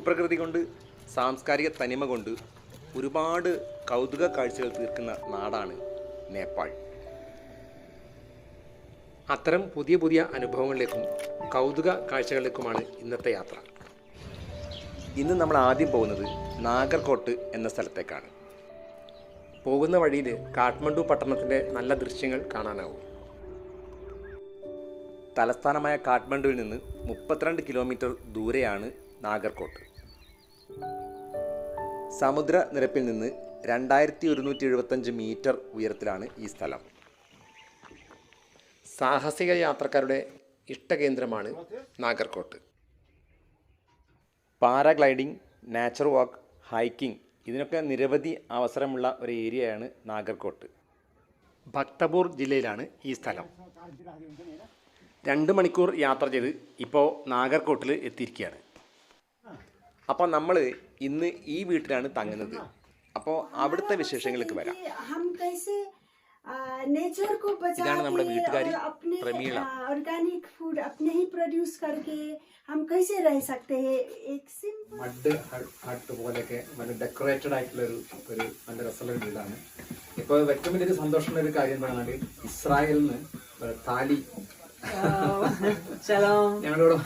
ഭൂപ്രകൃതി കൊണ്ട് സാംസ്കാരിക തനിമ കൊണ്ട് ഒരുപാട് കൗതുക കാഴ്ചകൾ തീർക്കുന്ന നാടാണ് നേപ്പാൾ. അത്തരം പുതിയ പുതിയ അനുഭവങ്ങളിലേക്കും കൗതുക കാഴ്ചകളിലേക്കുമാണ് ഇന്നത്തെ യാത്ര. ഇന്ന് നമ്മൾ ആദ്യം പോകുന്നത് നാഗർകോട്ട് എന്ന സ്ഥലത്തേക്കാണ്. പോകുന്ന വഴിയിൽ കാഠ്മണ്ഡു പട്ടണത്തിൻ്റെ നല്ല ദൃശ്യങ്ങൾ കാണാനാവും. തലസ്ഥാനമായ കാഠ്മണ്ഡുവിൽ നിന്ന് 32 കിലോമീറ്റർ ദൂരെയാണ് നാഗർകോട്ട്. സമുദ്രനിരപ്പിൽ നിന്ന് 2175 മീറ്റർ ഉയരത്തിലാണ് ഈ സ്ഥലം. സാഹസിക യാത്രക്കാരുടെ ഇഷ്ടകേന്ദ്രമാണ് നാഗർകോട്ട്. പാരാഗ്ലൈഡിംഗ്, നാച്ചർ വാക്ക്, ഹൈക്കിംഗ് ഇതിനൊക്കെ നിരവധി അവസരമുള്ള ഒരു ഏരിയയാണ് നാഗർകോട്ട്. ഭക്തപൂർ ജില്ലയിലാണ് ഈ സ്ഥലം. 2 മണിക്കൂർ യാത്ര ചെയ്ത് ഇപ്പോൾ നാഗർകോട്ടിൽ എത്തിയിരിക്കുകയാണ്. അപ്പോൾ നമ്മൾ ഇന്ന് ഈ വീട്ടിലാണ് തങ്ങുന്നത്. അപ്പോൾ അവിടുത്തെ വിശേഷങ്ങൾക്ക് വരാം. ഇതാണ് നമ്മുടെ വീട്ടുകാരി പ്രമീള. മഡ് ഹട്ട് പോലെയൊക്കെ നല്ല ഡെക്കറേറ്റഡ് ആയിട്ടുള്ള ഒരു നല്ല രസമുള്ള വീടാണ്. ഇപ്പോൾ ഏറ്റവും വലിയൊരു സന്തോഷമുള്ള ഒരു കാര്യം എന്താണെന്നാല് ഇസ്രായേലിൽ നിന്ന് താലി ഞങ്ങളിവിടെ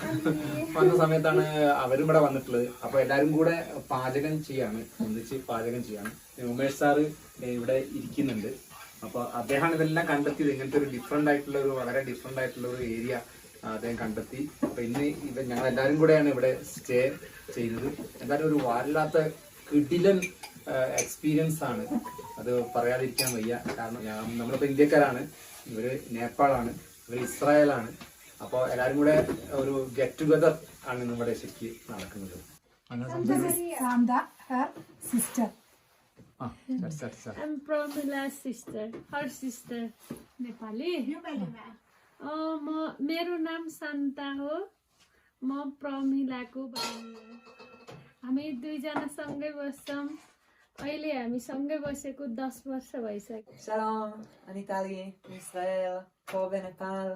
വന്ന സമയത്താണ് അവരും ഇവിടെ വന്നിട്ടുള്ളത്. അപ്പൊ എല്ലാരും കൂടെ പാചകം ചെയ്യാണ്, ഒന്നിച്ച് പാചകം ചെയ്യാണ്. ഉമേഷ് സാറ് ഇവിടെ ഇരിക്കുന്നുണ്ട്. അപ്പൊ അദ്ദേഹമാണ് ഇതെല്ലാം കണ്ടെത്തിയത്. ഇങ്ങനത്തെ ഒരു വളരെ ഡിഫറെന്റ് ആയിട്ടുള്ള ഒരു ഏരിയ അദ്ദേഹം കണ്ടെത്തി. അപ്പൊ ഇന്ന് ഞങ്ങൾ എല്ലാരും കൂടെയാണ് ഇവിടെ സ്റ്റേ ചെയ്തത്. എന്തായാലും ഒരു വല്ലാത്ത കിടിലൻ എക്സ്പീരിയൻസ് ആണ്, അത് പറയാതിരിക്കാൻ വയ്യ. കാരണം നമ്മളിപ്പോ ഇന്ത്യക്കാരാണ്, ഇവര് നേപ്പാളാണ്, ഇവർ ഇസ്രായേലാണ്. അപ്പോൾ എല്ലാവരും കൂടെ ഒരു ഗെറ്റ് ടുഗദർ ആണ് നമ്മുടെ ശരിക്ക് നടക്കുന്നത്. I'm Pramila's sister, her sister, Nepali. मेरो नाम शान्ता हो, म प्रमिलाको बहिनी हो. हामी दुईजना सँगै बस्छौँ. अहिले हामी सँगै बसेको 10 वर्ष भइसक्यो. שלום, אני טלי מישראל, פה בנפאל,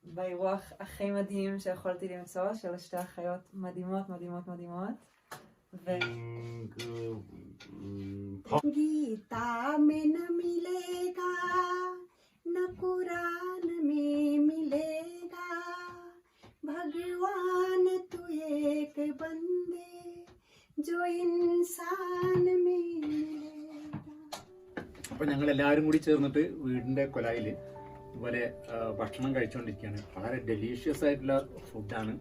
באירוח הכי מדהים שיכולתי למצוא, של שתי אחיות מדהימות מדהימות מדהימות. गीता में न मिलेगा न कुरान में मिलेगा, भगवान तू एक बंदे जो इंसान में मिलेगा. അപ്പോൾ ഞങ്ങൾ എല്ലാവരും കൂടി ചേർന്നിട്ട് വീടിൻ്റെ കൊലായിൽ ഇതുപോലെ ഭക്ഷണം കഴിച്ചുകൊണ്ടിരിക്കുകയാണ്. വളരെ ഡെലീഷ്യസ് ആയിട്ടുള്ള ഫുഡാണ്.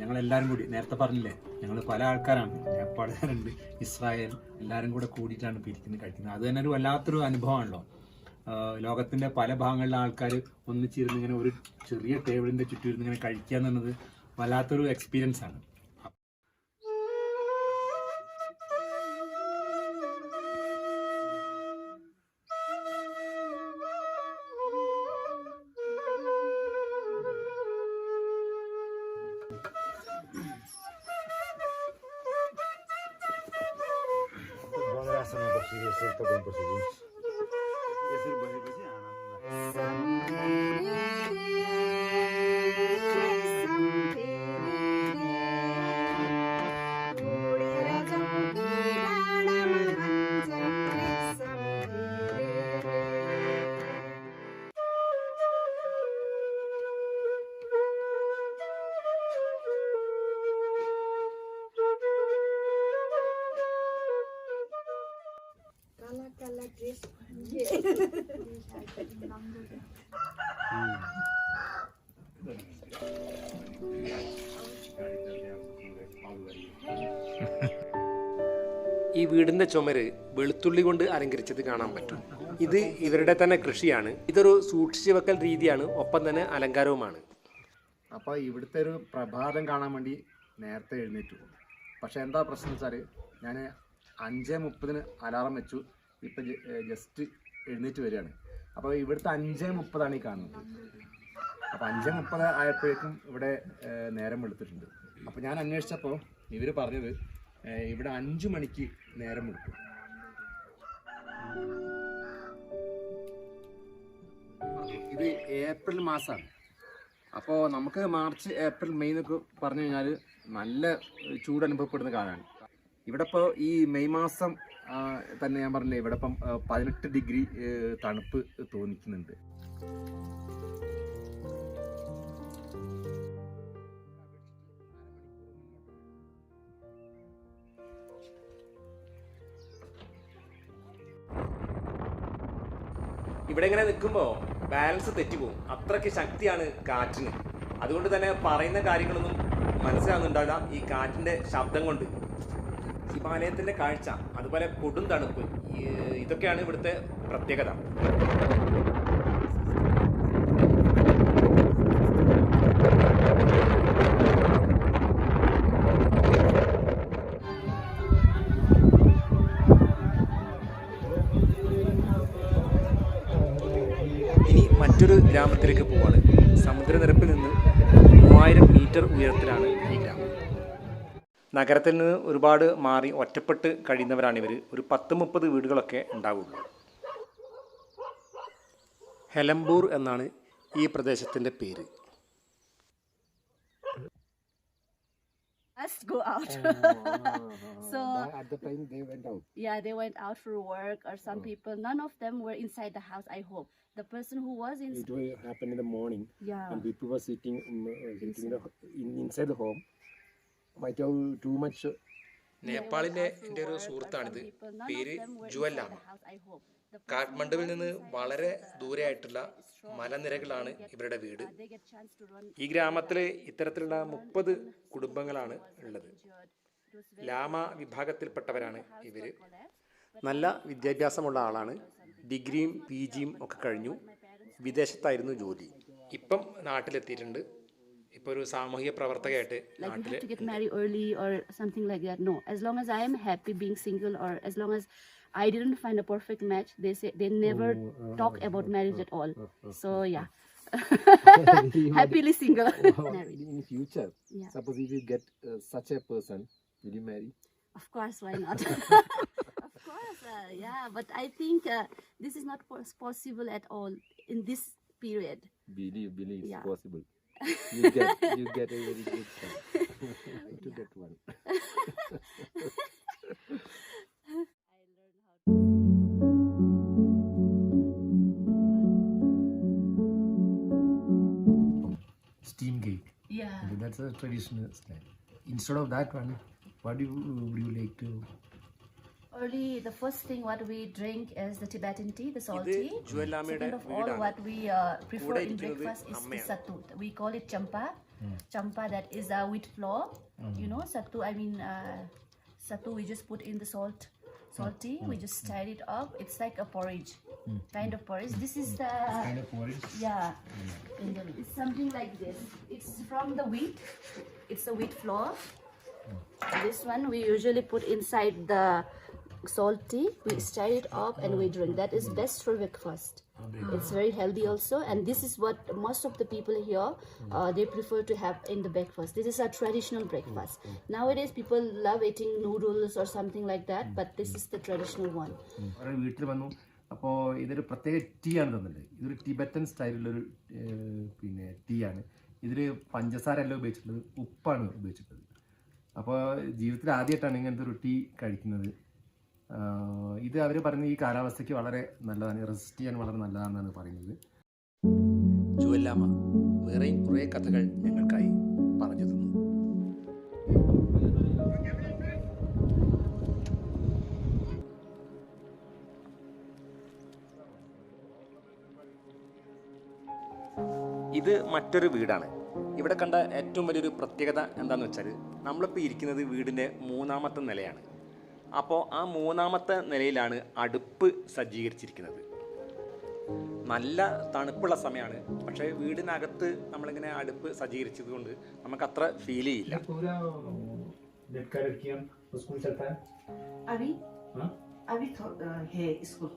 ഞങ്ങളെല്ലാവരും കൂടി, നേരത്തെ പറഞ്ഞില്ലേ, ഞങ്ങൾ പല ആൾക്കാരാണ്, നേപ്പാളുകാരുണ്ട്, ഇസ്രായേൽ, എല്ലാവരും കൂടെ കൂടിയിട്ടാണ് ഇപ്പോൾ ഇരിക്കുന്നത് കഴിക്കുന്നത്. അത് തന്നെ ഒരു വല്ലാത്തൊരു അനുഭവമാണല്ലോ. ലോകത്തിൻ്റെ പല ഭാഗങ്ങളിലെ ആൾക്കാർ ഒന്നിച്ചിരുന്ന് ഇങ്ങനെ ഒരു ചെറിയ ടേബിളിൻ്റെ ചുറ്റും ഇരുന്ന് ഇങ്ങനെ കഴിക്കുക എന്നുള്ളത് വല്ലാത്തൊരു എക്സ്പീരിയൻസ് ആണ്. ഈ വീടിൻ്റെ ചുമര് വെളുത്തുള്ളി കൊണ്ട് അലങ്കരിച്ചത് കാണാൻ പറ്റും. ഇത് ഇവരുടെ തന്നെ കൃഷിയാണ്. ഇതൊരു സൂക്ഷിച്ചു വെക്കൽ രീതിയാണ്, ഒപ്പം തന്നെ അലങ്കാരവുമാണ്. അപ്പോൾ ഇവിടുത്തെ ഒരു പ്രഭാതം കാണാൻ വേണ്ടി നേരത്തെ എഴുന്നേറ്റു. പക്ഷേ എന്താ പ്രശ്നം വെച്ചാൽ ഞാൻ 5:30 അലാറം വെച്ചു. ഇപ്പം ജസ്റ്റ് എഴുന്നേറ്റ് വരികയാണ്. അപ്പോൾ ഇവിടുത്തെ 5:30 ഈ കാണുന്നത്. അപ്പോൾ 5:30 ആയപ്പോഴേക്കും ഇവിടെ നേരം വെളുത്തിട്ടുണ്ട്. അപ്പോൾ ഞാൻ അന്വേഷിച്ചപ്പോൾ ഇവർ പറഞ്ഞത് ഇവിടെ 5 മണിക്ക് നേരം വെളുക്കും. ഇത് ഏപ്രിൽ മാസമാണ്. അപ്പോൾ നമുക്ക് മാർച്ച് ഏപ്രിൽ മെയ് എന്നൊക്കെ പറഞ്ഞു കഴിഞ്ഞാൽ നല്ല ചൂട് അനുഭവപ്പെടുന്ന കാലമാണ്. ഇവിടെ ഇപ്പോൾ ഈ മെയ് മാസം തന്നെ ഞാൻ പറഞ്ഞില്ലേ, ഇവിടെ ഇപ്പം 18 ഡിഗ്രി തണുപ്പ് തോന്നിക്കുന്നുണ്ട്. ഇവിടെ ഇങ്ങനെ നിൽക്കുമ്പോൾ ബാലൻസ് തെറ്റിപ്പോവും. അത്രയ്ക്ക് ശക്തിയാണ് കാറ്റിന്. അതുകൊണ്ട് തന്നെ പറയുന്ന കാര്യങ്ങളൊന്നും മനസ്സിലാകുന്നുണ്ടാവില്ല ഈ കാറ്റിൻ്റെ ശബ്ദം കൊണ്ട്. ഹിമാലയത്തിൻ്റെ കാഴ്ച, അതുപോലെ കൊടും തണുപ്പ്, ഇതൊക്കെയാണ് ഇവിടുത്തെ പ്രത്യേകത. ഇനി മറ്റൊരു ഗ്രാമത്തിലേക്ക് പോവാണ്. സമുദ്രനിരപ്പിൽ നിന്ന് 3000 മീറ്റർ ഉയരത്തിലാണ് ഈ ഗ്രാമം. നഗരത്തിൽ നിന്ന് ഒരുപാട് മാറി ഒറ്റപ്പെട്ട് കഴിയുന്നവരാണിവർ. ഒരു 10-30 വീടുകളൊക്കെ ഉണ്ടാവുള്ളൂ. ഹെലംബൂർ എന്നാണ് ഈ പ്രദേശത്തിൻ്റെ പേര്. Us go out. So At the time they went out. yeah, they went out for work, or some people. None of them were inside the house. I hope the person who was It inside. will happen in the morning, Yeah. and people were sitting inside the home. Might have too much. നേപ്പാളിലെ എൻ്റെ ഒരു സുഹൃത്താണിത്. പേര് ജുവല്ലാണ്. കാഠ്മണ്ഡുവിൽ നിന്ന് വളരെ ദൂരെയായിട്ടുള്ള മലനിരകളാണ് ഇവരുടെ വീട്. ഈ ഗ്രാമത്തിൽ ഇത്തരത്തിലുള്ള 30 കുടുംബങ്ങളാണ് ഉള്ളത്. ലാമ വിഭാഗത്തിൽപ്പെട്ടവരാണ് ഇവർ. നല്ല വിദ്യാഭ്യാസമുള്ള ആളാണ്. ഡിഗ്രിയും PGയും ഒക്കെ കഴിഞ്ഞു. വിദേശത്തായിരുന്നു ജോലി. ഇപ്പം നാട്ടിലെത്തിയിട്ടുണ്ട്. ഇപ്പോൾ ഒരു സാമൂഹിക പ്രവർത്തകയായിട്ട് Like you നാട്ടിൽ. have to get married early or something like that. No, as long as I am happy being single, or as long as I didn't find a perfect match, they say they never talk about marriage at all. So yeah, happily single. Married. In future, Yeah. suppose if you get such a person, will you marry? Of course, why not? Of course, yeah. But I think this is not possible at all in this period. Believe it's Yeah. possible. You get a very good son. To get one. Steam cake. Yeah. That's a traditional style. Instead of that one, what would you like to? Early, the first thing what we drink is the Tibetan tea, the salt tea. Second of all, what we prefer in breakfast is the sattu. We call it champa. Champa, that is a wheat flour. You know, sattu, I mean, sattu we just put in the salt tea. We just stir it up. It's like a porridge, kind of porridge. This is the Kind of porridge. yeah. It's something like this. It's from the wheat. It's a wheat flour. This one we usually put inside the salt tea. We stir it up and we drink. That is best for breakfast. It's very healthy also, and this is what most of the people here they prefer to have in the breakfast. This is a traditional breakfast. Nowadays people love eating noodles or something like that, but this is the traditional one. ഒരു വീട്ടിൽ വന്നു. അപ്പോൾ ഇതൊരു പ്രത്യേക tea ആണ് തന്നിട്ടുണ്ട്. ഇതൊരു Tibetan സ്റ്റൈലിലൊരു പിന്നെ ടീ ആണ്. ഇതിൽ പഞ്ചസാര അല്ല ഉപയോഗിച്ചിട്ടുള്ളത്, ഉപ്പാണ് ഉപയോഗിച്ചിട്ടുള്ളത്. അപ്പോൾ ജീവിതത്തിൽ ആദ്യമായിട്ടാണ് ഇങ്ങനത്തെ ഒരു ടീ കഴിക്കുന്നത്. ഇത് അവർ പറഞ്ഞ ഈ കാലാവസ്ഥയ്ക്ക് വളരെ നല്ലതാണ്, റെസിസ്റ്റ് ചെയ്യാൻ വളരെ നല്ലതാണെന്നാണ് പറയുന്നത്. ജുവല്ലാമ വേറെയും കുറേ കഥകൾ ഞങ്ങൾക്കായി പറഞ്ഞു തന്നു. ഇത് മറ്റൊരു വീടാണ്. ഇവിടെ കണ്ട ഏറ്റവും വലിയൊരു പ്രത്യേകത എന്താണെന്ന് വെച്ചാൽ, നമ്മളിപ്പോൾ ഇരിക്കുന്നത് വീടിൻ്റെ 3ാമത്തെ നിലയാണ്. അപ്പോൾ ആ 3ാമത്തെ നിലയിലാണ് അടുപ്പ് സജ്ജീകരിച്ചിരിക്കുന്നത്. നല്ല തണുപ്പുള്ള സമയമാണ്, പക്ഷേ വീടിനകത്ത് നമ്മളിങ്ങനെ അടുപ്പ് സജ്ജീകരിച്ചത് കൊണ്ട് നമുക്കത്ര ഫീൽ ചെയ്യില്ല. अभी है स्कूल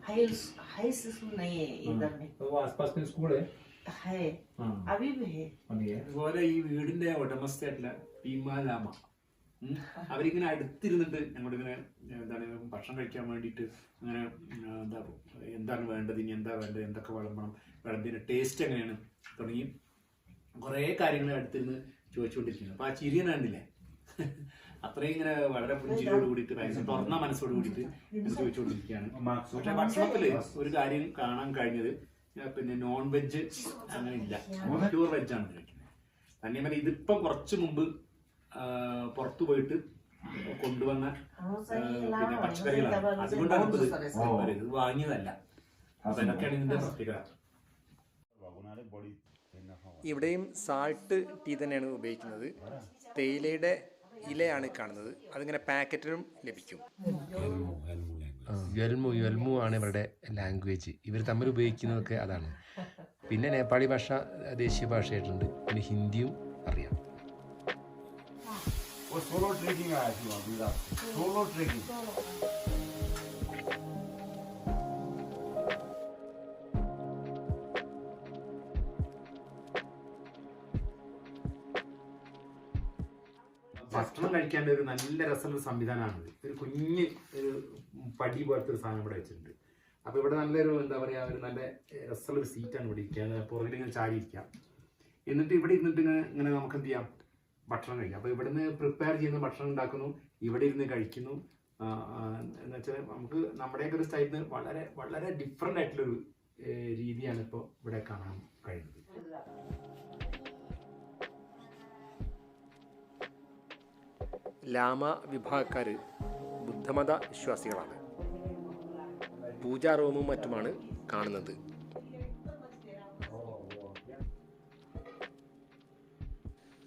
हाई स्कूल नहीं है इधर में आसपास में स्कूल है अभी भी है. അതുപോലെ ഈ വീടിന്റെ ഉടമസ്ഥയായിട്ടുള്ള ഭീമാലാമ അവരിങ്ങനെ അടുത്തിരുന്നിട്ട് ഞങ്ങളിങ്ങനെ എന്താണ് ഭക്ഷണം കഴിക്കാൻ വേണ്ടിയിട്ട് അങ്ങനെ എന്താണ് വേണ്ടത്, ഇനി എന്താ വേണ്ടത്, എന്തൊക്കെ വിളമ്പണം, വിളമ്പിന്റെ ടേസ്റ്റ് എങ്ങനെയാണ് തുടങ്ങി കുറേ കാര്യങ്ങൾ അടുത്തിരുന്ന് ചോദിച്ചുകൊണ്ടിരിക്കുന്നത്. അപ്പോൾ ആ ചിരിയെ കണ്ടില്ലേ, അത്രയും ഇങ്ങനെ വളരെ പുഞ്ചിരിയോട് കൂടിയിട്ട് ഭയങ്കര തുറന്ന മനസ്സോട് കൂടിയിട്ട് ഇങ്ങനെ ചോദിച്ചുകൊണ്ടിരിക്കുകയാണ്. പക്ഷെ ഭക്ഷണത്തിൽ ഒരു കാര്യം കാണാൻ കഴിഞ്ഞത് പിന്നെ നോൺ വെജ് അങ്ങനെ ഇല്ല, പ്യൂർ വെജാണ് കഴിക്കുന്നത്. തന്നെയല്ല ഇതിപ്പം കുറച്ച് മുമ്പ് പുറത്തു പോയിട്ട് കൊണ്ടുവന്ന പിന്നെ പച്ചക്കറികളാണ്, അതുകൊണ്ടാണ് ഇത് വാങ്ങിയതല്ല. അപ്പൊ ഇതൊക്കെയാണ് ഇതിന്റെ പ്രത്യേകത. ഇവിടെയും സാൾട്ട് ടീ തന്നെയാണ് ഉപയോഗിക്കുന്നത്. തേയിലയുടെ ഇലയാണ് കാണുന്നത്, അതിങ്ങനെ പാക്കറ്റിലും ലഭിക്കും. യൽമു ആണ് ഇവരുടെ ലാംഗ്വേജ്. ഇവർ തമ്മിൽ ഉപയോഗിക്കുന്നതൊക്കെ അതാണ്. പിന്നെ നേപ്പാളി ഭാഷ ദേശീയ ഭാഷയായിട്ടുണ്ട്. പിന്നെ ഹിന്ദിയും അറിയാം. ഭക്ഷണം കഴിക്കാൻ്റെ ഒരു നല്ല രസമുള്ള സംവിധാനമാണിത്. ഒരു കുഞ്ഞ് ഒരു പടി പോലത്തെ ഒരു സാധനം ഇവിടെ വെച്ചിട്ടുണ്ട്. അപ്പോൾ ഇവിടെ നല്ലൊരു എന്താ പറയുക, ഒരു നല്ല രസമുള്ളൊരു സീറ്റാണ് ഇവിടെ ഇരിക്കുക. പുറകിൽ ഇങ്ങനെ ചാരി ഇരിക്കാം. എന്നിട്ട് ഇവിടെ ഇരുന്നിട്ട് ഇങ്ങനെ നമുക്ക് എന്ത് ചെയ്യാം, ഭക്ഷണം കഴിക്കാം. അപ്പോൾ ഇവിടുന്ന് പ്രിപ്പയർ ചെയ്യുന്ന ഭക്ഷണം ഉണ്ടാക്കുന്നു, ഇവിടെ ഇരുന്ന് കഴിക്കുന്നു. എന്ന് വെച്ചാൽ നമുക്ക് നമ്മുടെയൊക്കെ ഒരു സ്റ്റൈലിൽ നിന്ന് വളരെ വളരെ ഡിഫറെൻ്റ് ആയിട്ടുള്ളൊരു രീതിയാണ് ഇപ്പോൾ ഇവിടെ കാണാൻ കഴിയുന്നത്. ലാമ വിഭാഗക്കാർ ബുദ്ധമത വിശ്വാസികളാണ്. പൂജാ റൂമും മറ്റുമാണ് കാണുന്നത്.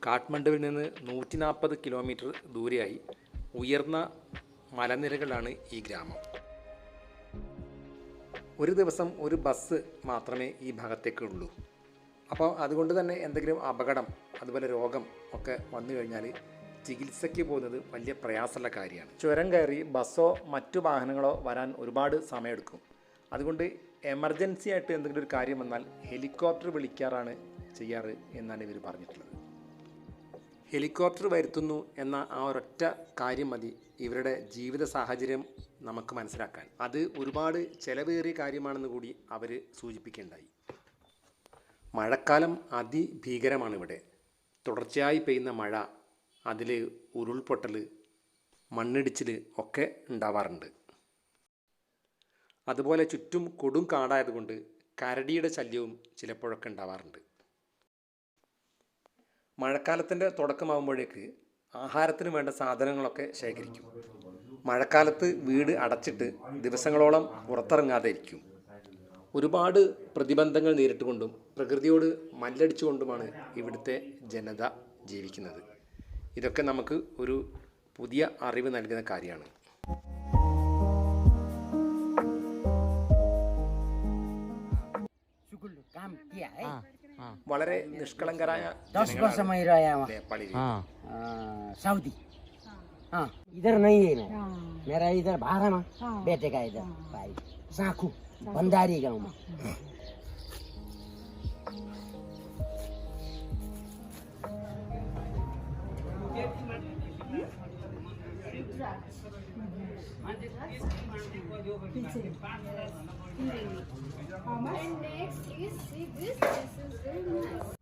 കാഠ്മണ്ഡുവിൽ നിന്ന് 140 കിലോമീറ്റർ ദൂരെയായി ഉയർന്ന മലനിരകളാണ് ഈ ഗ്രാമം. ഒരു ദിവസം ഒരു ബസ് മാത്രമേ ഈ ഭാഗത്തേക്കുള്ളൂ. അപ്പോൾ അതുകൊണ്ട് തന്നെ എന്തെങ്കിലും അപകടം അതുപോലെ രോഗം ഒക്കെ വന്നു കഴിഞ്ഞാൽ ചികിത്സയ്ക്ക് പോകുന്നത് വലിയ പ്രയാസമുള്ള കാര്യമാണ്. ചുരം കയറി ബസ്സോ മറ്റു വാഹനങ്ങളോ വരാൻ ഒരുപാട് സമയമെടുക്കും. അതുകൊണ്ട് എമർജൻസി ആയിട്ട് എന്തെങ്കിലും ഒരു കാര്യം വന്നാൽ ഹെലികോപ്റ്റർ വിളിക്കാറാണ് ചെയ്യാറ് എന്നാണ് ഇവർ പറഞ്ഞിട്ടുള്ളത്. ഹെലികോപ്റ്റർ വരുത്തുന്നു എന്ന ആ ഒരൊറ്റ കാര്യം മതി ഇവരുടെ ജീവിത സാഹചര്യം നമുക്ക് മനസ്സിലാക്കാൻ. അത് ഒരുപാട് ചിലവേറിയ കാര്യമാണെന്ന് കൂടി അവർ സൂചിപ്പിക്കുകയുണ്ടായി. മഴക്കാലം അതിഭീകരമാണ് ഇവിടെ. തുടർച്ചയായി പെയ്യുന്ന മഴ, അതിൽ ഉരുൾപൊട്ടൽ, മണ്ണിടിച്ചിൽ ഒക്കെ ഉണ്ടാവാറുണ്ട്. അതുപോലെ ചുറ്റും കൊടും കാടായതുകൊണ്ട് കരടിയുടെ ശല്യവും ചിലപ്പോഴൊക്കെ ഉണ്ടാവാറുണ്ട്. മഴക്കാലത്തിൻ്റെ തുടക്കമാകുമ്പോഴേക്ക് ആഹാരത്തിന് വേണ്ട സാധനങ്ങളൊക്കെ ശേഖരിക്കും. മഴക്കാലത്ത് വീട് അടച്ചിട്ട് ദിവസങ്ങളോളം പുറത്തിറങ്ങാതെ ഇരിക്കും. ഒരുപാട് പ്രതിബന്ധങ്ങൾ നേരിട്ടുകൊണ്ടും പ്രകൃതിയോട് മല്ലടിച്ചുകൊണ്ടുമാണ് ഇവിടുത്തെ ജനത ജീവിക്കുന്നത്. ഇതൊക്കെ നമുക്ക് ഒരു പുതിയ അറിവ് നൽകുന്ന കാര്യമാണ്. വളരെ നിഷ്കളങ്കരായ നേപ്പാളി. सऊदी इधर नहीं है मेरा इधर बारह में बेटे का इधर भाई साखू बंदारी गांव में. And next is see this is very nice.